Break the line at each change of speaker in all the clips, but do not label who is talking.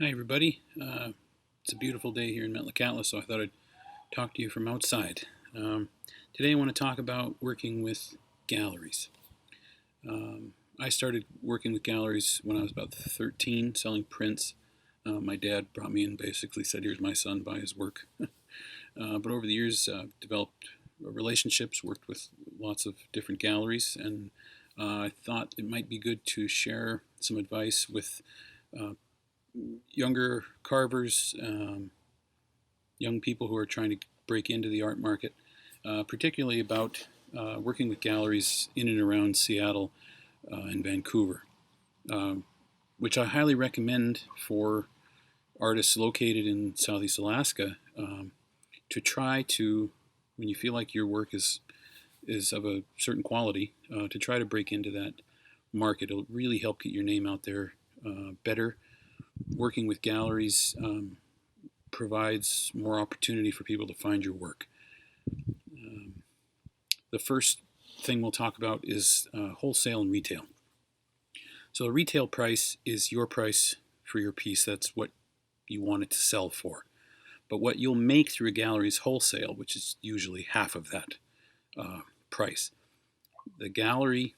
Hi, everybody. It's a beautiful day here in Metlakatla, so I thought I'd talk to you from outside. Today, I want to talk about working with galleries. I started working with galleries when I was about 13, selling prints. My dad brought me in, basically said, "Here's my son, buy his work." But over the years, developed relationships, worked with lots of different galleries, and I thought it might be good to share some advice with uh, younger carvers, young people who are trying to break into the art market, particularly about working with galleries in and around Seattle and Vancouver, um, which I highly recommend for artists located in Southeast Alaska to try to, when you feel like your work is of a certain quality, to try to break into that market. It'll really help get your name out there better. Working with galleries provides more opportunity for people to find your work. Um, the first thing we'll talk about is wholesale and retail. So the retail price is your price for your piece. That's what you want it to sell for. But what you'll make through a gallery is wholesale, which is usually half of that price. The gallery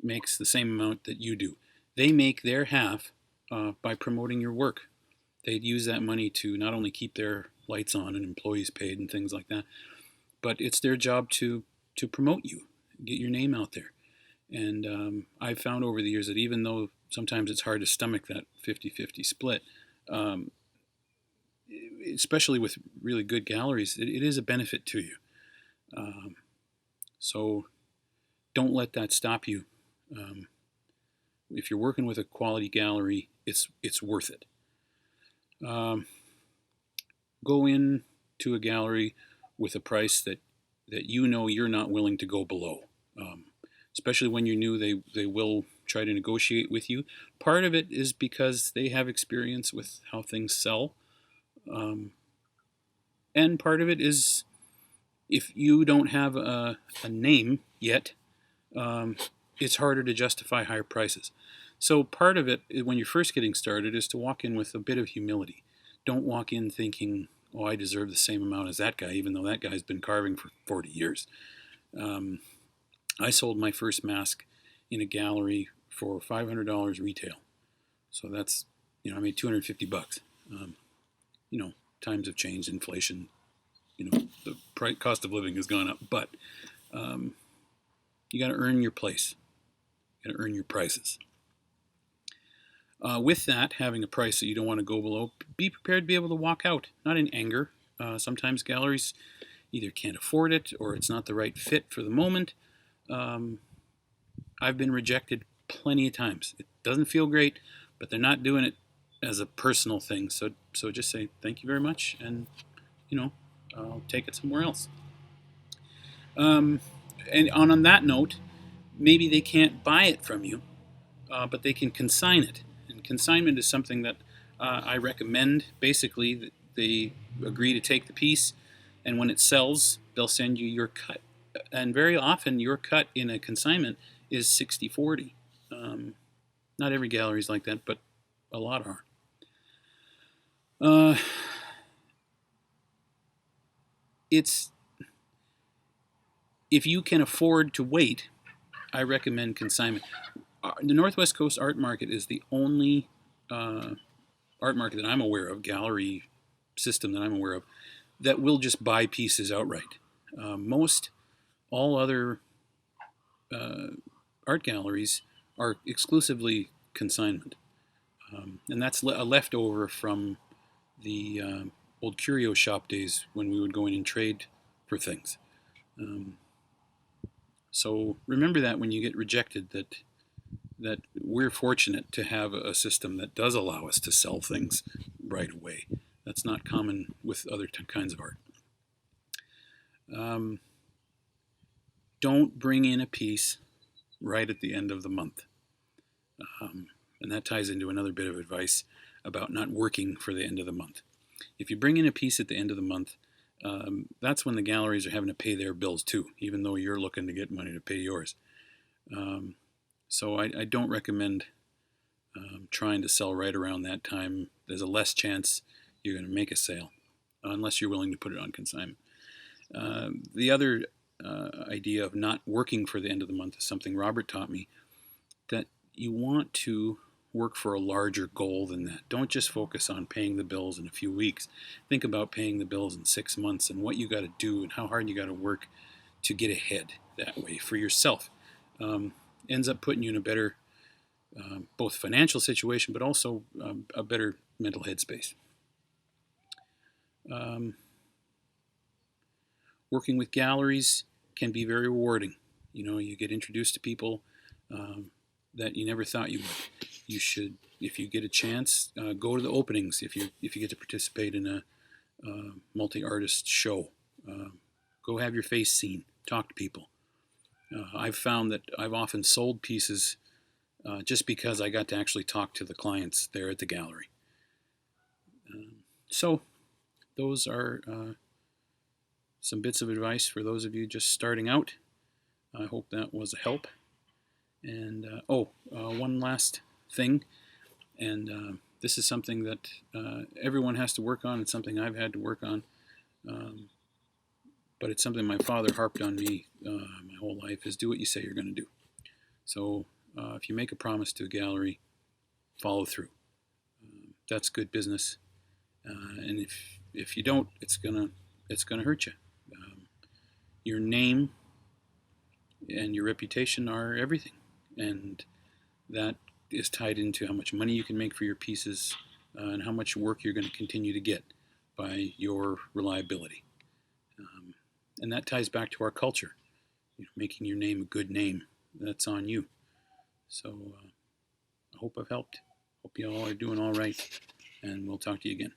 makes the same amount that you do. They make their half by promoting your work. They'd use that money to not only keep their lights on and employees paid and things like that, but it's their job to promote you, get your name out there. And I've found over the years that even though sometimes it's hard to stomach that 50-50 split, um, especially with really good galleries, it is a benefit to you. Um, so don't let that stop you. Um, if you're working with a quality gallery, it's worth it. Um, go in to a gallery with a price that you know you're not willing to go below. Um, Especially when you're new, they will try to negotiate with you. Part of it is because they have experience with how things sell. Um, and part of it is if you don't have a name yet, um, it's harder to justify higher prices. So part of it, when you're first getting started, is to walk in with a bit of humility. Don't walk in thinking, "Oh, I deserve the same amount as that guy," even though that guy's been carving for 40 years. Um, I sold my first mask in a gallery for $500 retail. So that's, I made $250. Um, Times have changed, inflation, the cost of living has gone up, but um, you got to earn your place. You got to earn your prices. With that, having a price that you don't want to go below, be prepared to be able to walk out, not in anger. Sometimes galleries either can't afford it or it's not the right fit for the moment. I've been rejected plenty of times. It doesn't feel great, but they're not doing it as a personal thing. So just say thank you very much, and I'll take it somewhere else. Um, and on that note, maybe they can't buy it from you, but they can consign it. And consignment is something that I recommend. Basically, they agree to take the piece, and when it sells, they'll send you your cut. And very often, your cut in a consignment is 60-40. Not every gallery is like that, but a lot are. It's If you can afford to wait, I recommend consignment. The Northwest Coast art market is the only art market that I'm aware of, gallery system that I'm aware of, that will just buy pieces outright. Most all other art galleries are exclusively consignment. And that's a leftover from the old curio shop days when we would go in and trade for things. Um, so remember that when you get rejected, that we're fortunate to have a system that does allow us to sell things right away. That's not common with other kinds of art. Um, don't bring in a piece right at the end of the month. And that ties into another bit of advice about not working for the end of the month. If you bring in a piece at the end of the month, that's when the galleries are having to pay their bills too, even though you're looking to get money to pay yours. So I don't recommend trying to sell right around that time, there's a less chance you're going to make a sale unless you're willing to put it on consignment. The other idea of not working for the end of the month is something Robert taught me, that you want to work for a larger goal than that. Don't just focus on paying the bills in a few weeks. Think about paying the bills in 6 months and what you got to do and how hard you got to work to get ahead that way for yourself. Ends up putting you in a better both financial situation, but also a better mental headspace. Working with galleries can be very rewarding. You get introduced to people that you never thought you would. You should, if you get a chance, go to the openings. If you get to participate in a multi-artist show, go have your face seen. Talk to people. I've found that I've often sold pieces just because I got to actually talk to the clients there at the gallery. So those are some bits of advice for those of you just starting out. I hope that was a help. And one last thing, and this is something that everyone has to work on. It's something I've had to work on, but it's something my father harped on me my whole life, is do what you say you're going to do. So if you make a promise to a gallery, follow through. That's good business. And if you don't, it's gonna hurt you. Your name and your reputation are everything, and that is tied into how much money you can make for your pieces and how much work you're going to continue to get by your reliability. And that ties back to our culture. Making your name a good name, that's on you. So I hope I've helped. Hope you all are doing all right, and we'll talk to you again.